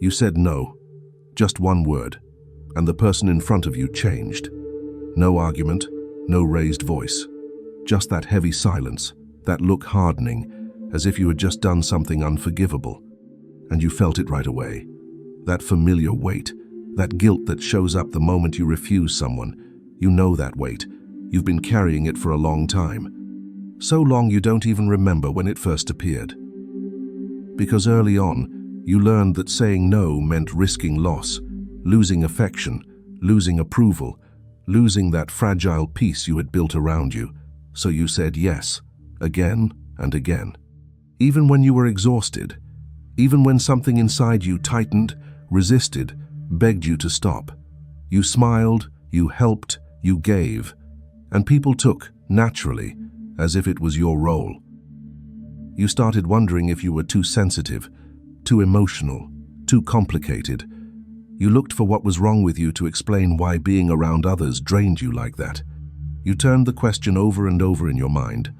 You said no, just one word, and the person in front of you changed. No argument, no raised voice, just that heavy silence, that look hardening, as if you had just done something unforgivable. And you felt it right away. That familiar weight, that guilt that shows up the moment you refuse someone. You know that weight. You've been carrying it for a long time. So long you don't even remember when it first appeared. Because early on, you learned that saying no meant risking loss, losing affection, losing approval, losing that fragile peace you had built around you. So you said yes, again and again. Even when you were exhausted, even when something inside you tightened, resisted, begged you to stop. You smiled, you helped, you gave, and people took, naturally, as if it was your role. You started wondering if you were too sensitive, too emotional, too complicated. You looked for what was wrong with you to explain why being around others drained you like that. You turned the question over and over in your mind.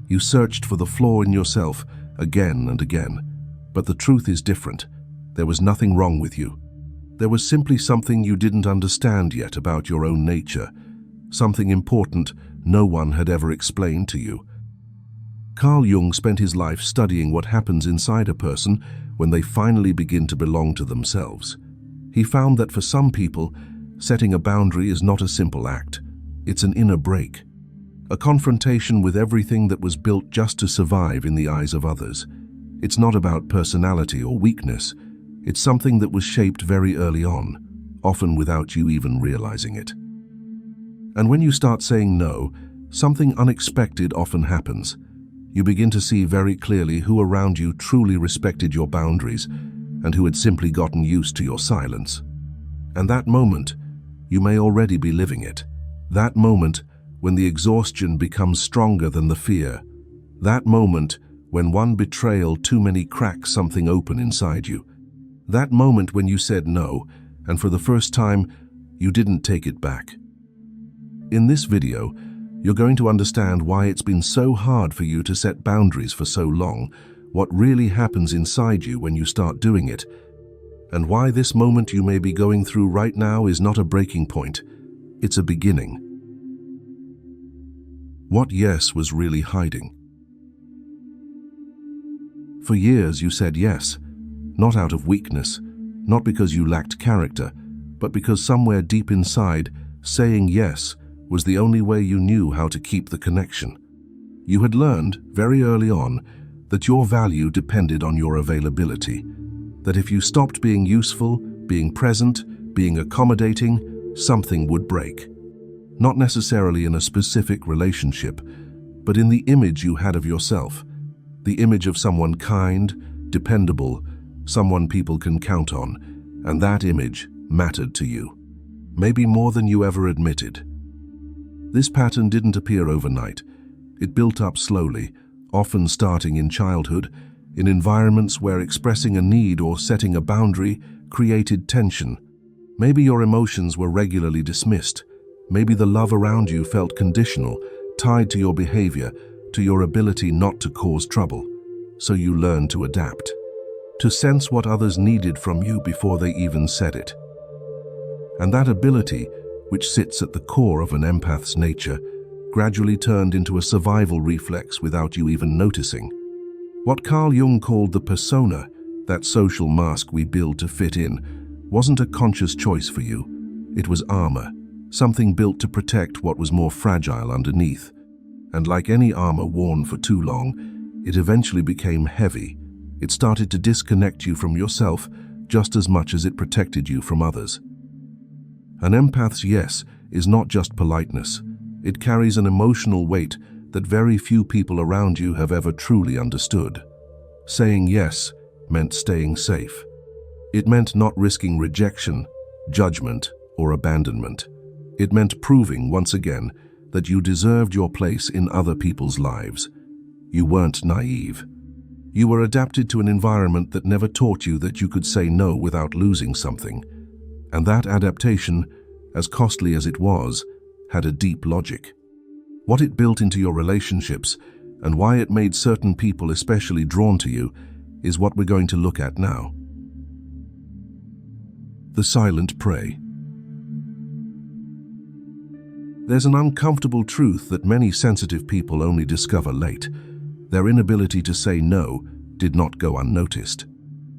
You searched for the flaw in yourself again and again. But the truth is different. There was nothing wrong with you. There was simply something you didn't understand yet about your own nature, something important no one had ever explained to you. Carl Jung spent his life studying what happens inside a person when they finally begin to belong to themselves. He found that for some people, setting a boundary is not a simple act. It's an inner break, a confrontation with everything that was built just to survive in the eyes of others. It's not about personality or weakness. It's something that was shaped very early on, often without you even realizing it. And when you start saying no, something unexpected often happens. You begin to see very clearly who around you truly respected your boundaries and who had simply gotten used to your silence. And that moment, you may already be living it. That moment when the exhaustion becomes stronger than the fear. That moment when one betrayal too many cracks something open inside you. That moment when you said no, and for the first time, you didn't take it back. In this video, you're going to understand why it's been so hard for you to set boundaries for so long, what really happens inside you when you start doing it, and why this moment you may be going through right now is not a breaking point, it's a beginning. What yes was really hiding. For years you said yes, not out of weakness, not because you lacked character, but because somewhere deep inside, saying yes was the only way you knew how to keep the connection. You had learned, very early on, that your value depended on your availability, that if you stopped being useful, being present, being accommodating, something would break. Not necessarily in a specific relationship, but in the image you had of yourself, the image of someone kind, dependable, someone people can count on, and that image mattered to you, maybe more than you ever admitted. This pattern didn't appear overnight. It built up slowly, often starting in childhood, in environments where expressing a need or setting a boundary created tension. Maybe your emotions were regularly dismissed. Maybe the love around you felt conditional, tied to your behavior, to your ability not to cause trouble. So you learned to adapt, to sense what others needed from you before they even said it. And that ability, which sits at the core of an empath's nature, gradually turned into a survival reflex without you even noticing. What Carl Jung called the persona, that social mask we build to fit in, wasn't a conscious choice for you. It was armor, something built to protect what was more fragile underneath. And like any armor worn for too long, it eventually became heavy. It started to disconnect you from yourself just as much as it protected you from others. An empath's yes is not just politeness. It carries an emotional weight that very few people around you have ever truly understood. Saying yes meant staying safe. It meant not risking rejection, judgment, or abandonment. It meant proving, once again, that you deserved your place in other people's lives. You weren't naive. You were adapted to an environment that never taught you that you could say no without losing something. And that adaptation, as costly as it was, had a deep logic. What it built into your relationships and why it made certain people especially drawn to you is what we're going to look at now. The silent prey. There's an uncomfortable truth that many sensitive people only discover late. Their inability to say no did not go unnoticed.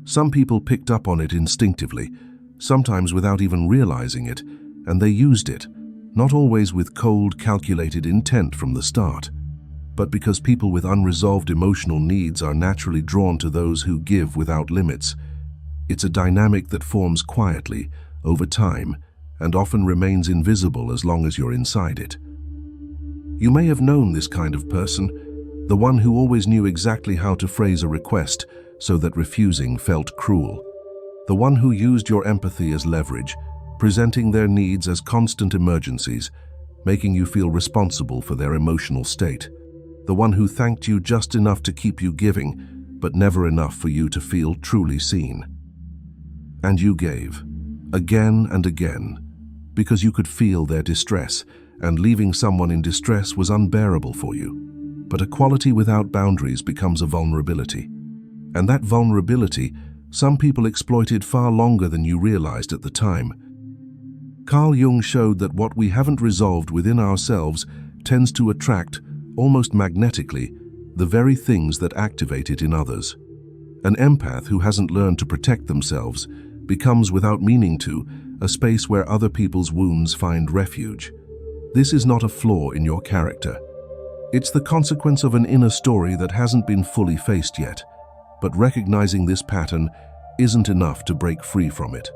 Some people picked up on it instinctively, sometimes without even realizing it, and they used it, not always with cold, calculated intent from the start, but because people with unresolved emotional needs are naturally drawn to those who give without limits. It's a dynamic that forms quietly, over time, and often remains invisible as long as you're inside it. You may have known this kind of person, the one who always knew exactly how to phrase a request so that refusing felt cruel. The one who used your empathy as leverage, presenting their needs as constant emergencies, making you feel responsible for their emotional state. The one who thanked you just enough to keep you giving, but never enough for you to feel truly seen. And you gave, again and again, because you could feel their distress, and leaving someone in distress was unbearable for you. But equality without boundaries becomes a vulnerability. And that vulnerability, some people exploited far longer than you realized at the time. Carl Jung showed that what we haven't resolved within ourselves tends to attract, almost magnetically, the very things that activate it in others. An empath who hasn't learned to protect themselves becomes, without meaning to, a space where other people's wounds find refuge. This is not a flaw in your character. It's the consequence of an inner story that hasn't been fully faced yet. But recognizing this pattern isn't enough to break free from it.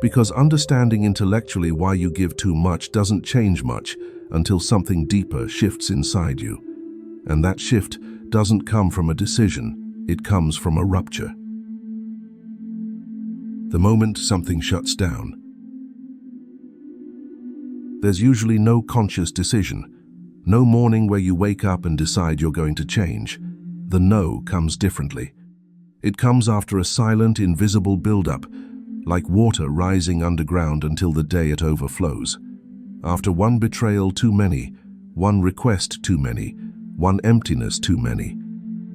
Because understanding intellectually why you give too much doesn't change much until something deeper shifts inside you. And that shift doesn't come from a decision, it comes from a rupture. The moment something shuts down. There's usually no conscious decision, no morning where you wake up and decide you're going to change. The no comes differently. It comes after a silent, invisible build-up, like water rising underground until the day it overflows. After one betrayal too many, one request too many, one emptiness too many.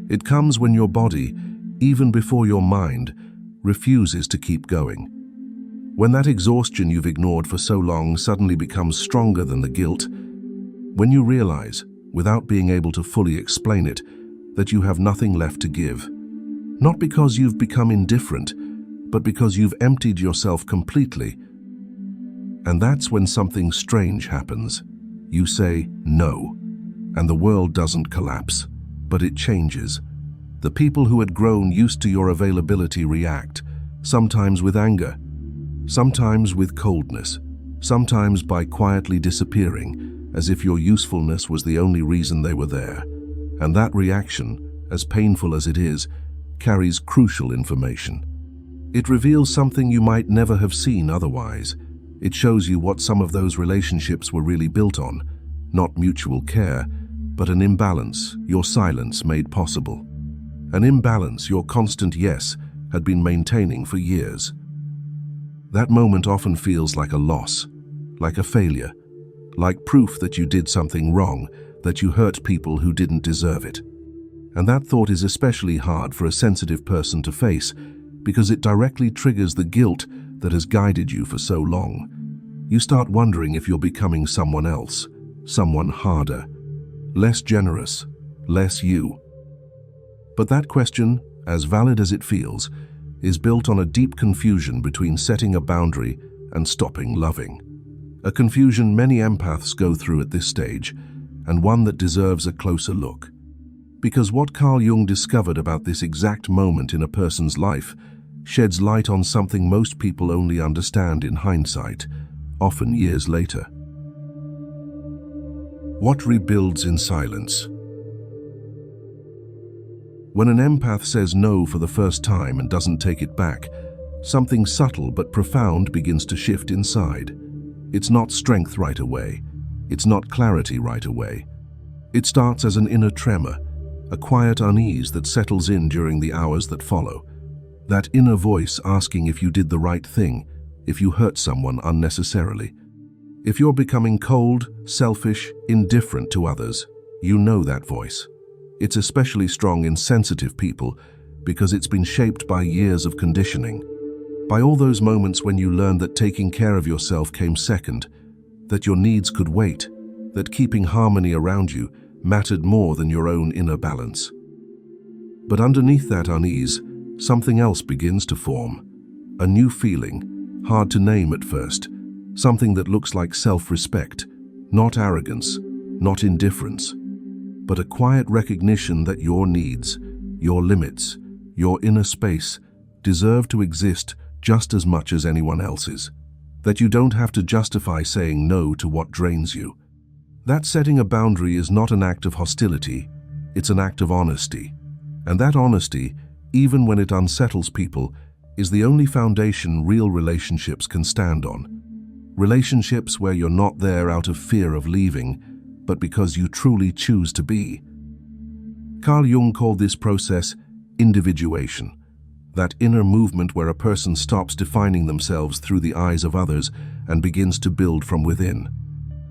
It comes when your body, even before your mind, refuses to keep going. When that exhaustion you've ignored for so long suddenly becomes stronger than the guilt, when you realize, without being able to fully explain it, that you have nothing left to give. Not because you've become indifferent, but because you've emptied yourself completely. And that's when something strange happens. You say no, and the world doesn't collapse, but it changes. The people who had grown used to your availability react, sometimes with anger, sometimes with coldness, sometimes by quietly disappearing, as if your usefulness was the only reason they were there. And that reaction, as painful as it is, carries crucial information. It reveals something you might never have seen otherwise. It shows you what some of those relationships were really built on, not mutual care, but an imbalance your silence made possible. An imbalance your constant yes had been maintaining for years. That moment often feels like a loss, like a failure, like proof that you did something wrong, that you hurt people who didn't deserve it. And that thought is especially hard for a sensitive person to face because it directly triggers the guilt that has guided you for so long. You start wondering if you're becoming someone else, someone harder, less generous, less you. But that question, as valid as it feels, is built on a deep confusion between setting a boundary and stopping loving. A confusion many empaths go through at this stage, and one that deserves a closer look. Because what Carl Jung discovered about this exact moment in a person's life sheds light on something most people only understand in hindsight, often years later. What rebuilds in silence? When an empath says no for the first time and doesn't take it back, something subtle but profound begins to shift inside. It's not strength right away. It's not clarity right away. It starts as an inner tremor, a quiet unease that settles in during the hours that follow. That inner voice asking if you did the right thing, if you hurt someone unnecessarily. If you're becoming cold, selfish, indifferent to others, you know that voice. It's especially strong in sensitive people because it's been shaped by years of conditioning. by all those moments when you learned that taking care of yourself came second, that your needs could wait, that keeping harmony around you mattered more than your own inner balance. But underneath that unease, something else begins to form. A new feeling, hard to name at first, something that looks like self-respect, not arrogance, not indifference, but a quiet recognition that your needs, your limits, your inner space deserve to exist just as much as anyone else's, that you don't have to justify saying no to what drains you. That setting a boundary is not an act of hostility, it's an act of honesty. And that honesty, even when it unsettles people, is the only foundation real relationships can stand on. Relationships where you're not there out of fear of leaving, but because you truly choose to be. Carl Jung called this process individuation, that inner movement where a person stops defining themselves through the eyes of others and begins to build from within,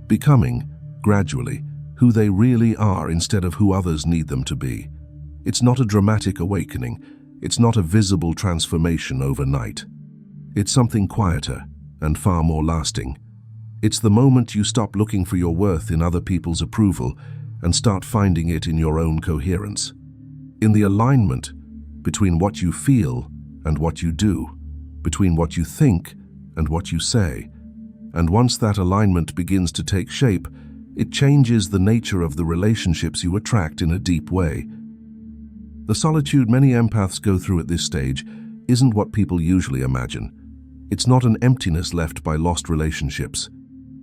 becoming, gradually, who they really are instead of who others need them to be. It's not a dramatic awakening. It's not a visible transformation overnight. It's something quieter and far more lasting. It's the moment you stop looking for your worth in other people's approval and start finding it in your own coherence, in the alignment between what you feel and what you do, between what you think and what you say. And once that alignment begins to take shape, it changes the nature of the relationships you attract in a deep way. The solitude many empaths go through at this stage isn't what people usually imagine. It's not an emptiness left by lost relationships.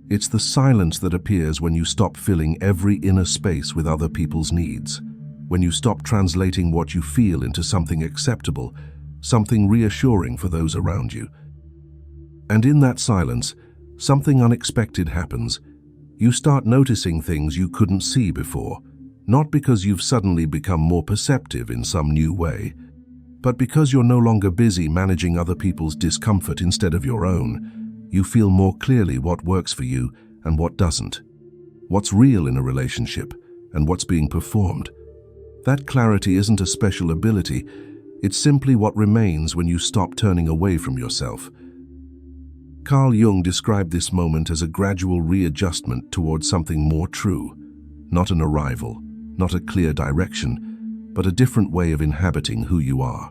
It's the silence that appears when you stop filling every inner space with other people's needs, when you stop translating what you feel into something acceptable, something reassuring for those around you. And in that silence, something unexpected happens. You start noticing things you couldn't see before, not because you've suddenly become more perceptive in some new way, but because you're no longer busy managing other people's discomfort instead of your own. You feel more clearly what works for you and what doesn't, what's real in a relationship and what's being performed. That clarity isn't a special ability, it's simply what remains when you stop turning away from yourself. Carl Jung described this moment as a gradual readjustment towards something more true, not an arrival, not a clear direction, but a different way of inhabiting who you are.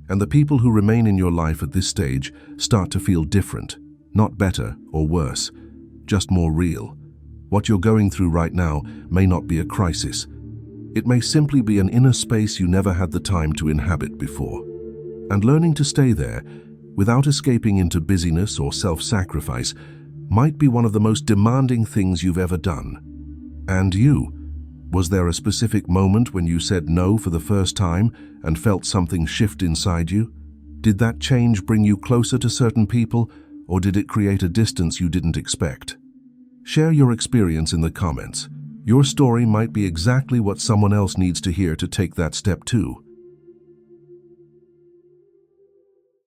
And the people who remain in your life at this stage start to feel different, not better or worse, just more real. What you're going through right now may not be a crisis. It may simply be an inner space you never had the time to inhabit before. And learning to stay there, without escaping into busyness or self-sacrifice, might be one of the most demanding things you've ever done. And you? Was there a specific moment when you said no for the first time and felt something shift inside you? Did that change bring you closer to certain people, or did it create a distance you didn't expect? Share your experience in the comments. Your story might be exactly what someone else needs to hear to take that step too.